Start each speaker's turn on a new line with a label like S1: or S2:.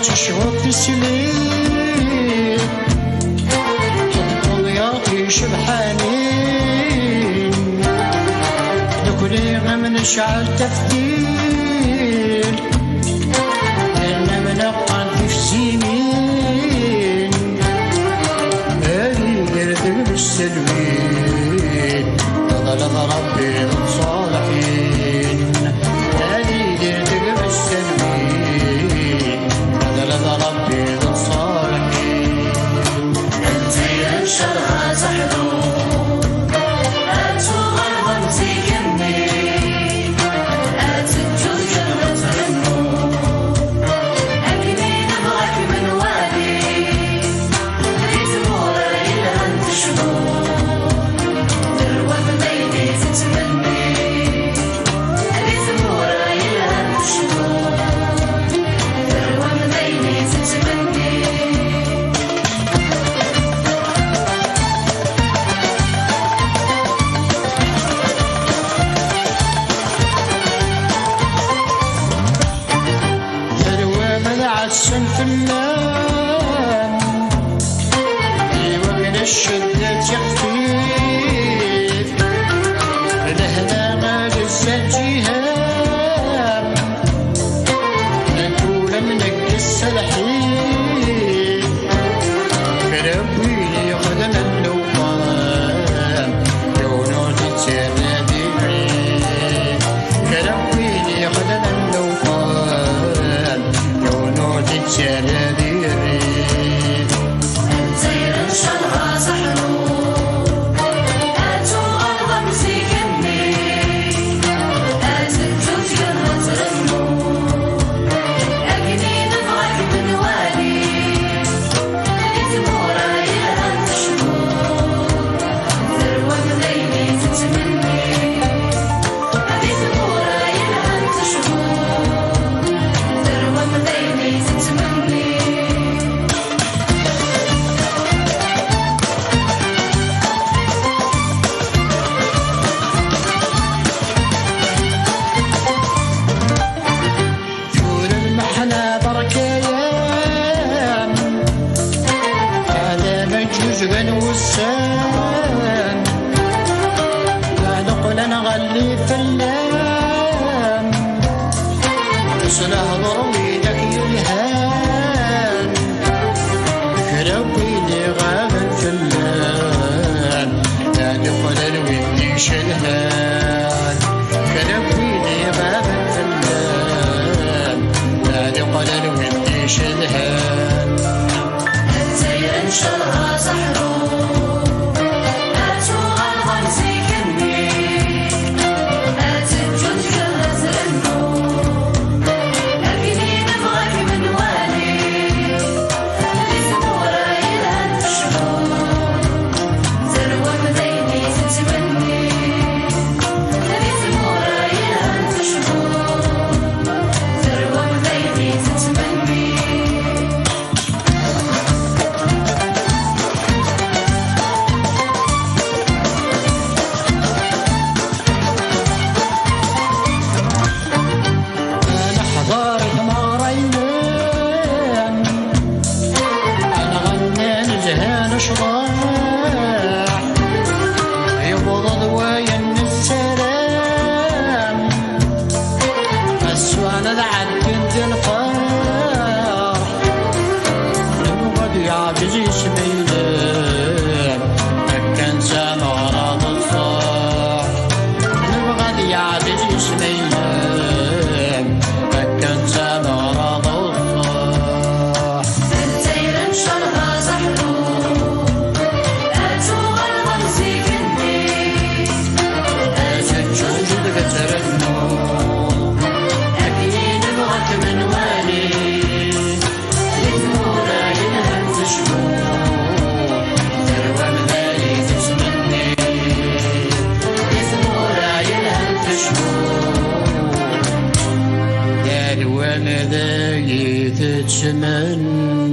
S1: تشوف السليم تدخل ياطي شبحانين دخلي من نشعل تفتيل أنا منقع في سنين هذه يرتب السلوين ظلم ربي الصالحين هذه يرتب السلوين ظلم ربي الصالحين
S2: انت ينشرها زحلوم اتو غرضا زيكني اتجوز جنة النور اكني نبغك من وادي ريت مورا الى انت شمول دروة بيني تتمني ريت مورا الى انت شمول دروة بيني تتمني
S1: ذروة ملعت سنف اللام ومن الشدة يخفيف لهنا غال الزجيهام نقول منك السلحين كربيني خدم اللوطان يونوت التناديعين كربيني خدم اللوطان يونوت التناديعين
S2: زين شرها زحلوم اتو غرضا زيكني اتجوز جنة النور اكني نبغك من وادي ريت مورا الى انت شمول ذروة بذيني تتمني ريت مورا الى انت شمول ذروة بذيني تتمني
S1: جور المحنى بركيان هذا مجوز بن وسام لا نقل نغلي فلام سله ضروي لك يلهان كربيني غابا فلام لا نقل الودي شلهان كربيني غابا فلام لا نقل الودي شلهان
S2: زين شرها زحلوم اتو غرضا زيكني اتجوز جنة النور اكني نبغك من وادي ريت مورا الى انت شمول ذروة بذيني تتمني ريت مورا الى انت شمول ذروة بذيني تتمني
S1: أنا حضارة ماريان أنا غنان زهان شراح يبض ضوايا من السلام أسوانا لعد بنت الفرح نبغى يعجز سبيلان كان سامع راض الصاح نبغى يعجز سبيلان كان سامع راض الصاح
S2: زين شرها زحلوم اتو غرضا زيكني اتجوز
S1: كتر النور
S2: اكني نبغك من وادي ريت مورا الى انت شمول ذروة بذيني تتمني ريت مورا الى انت شمول
S1: دار ومذاي تتمنى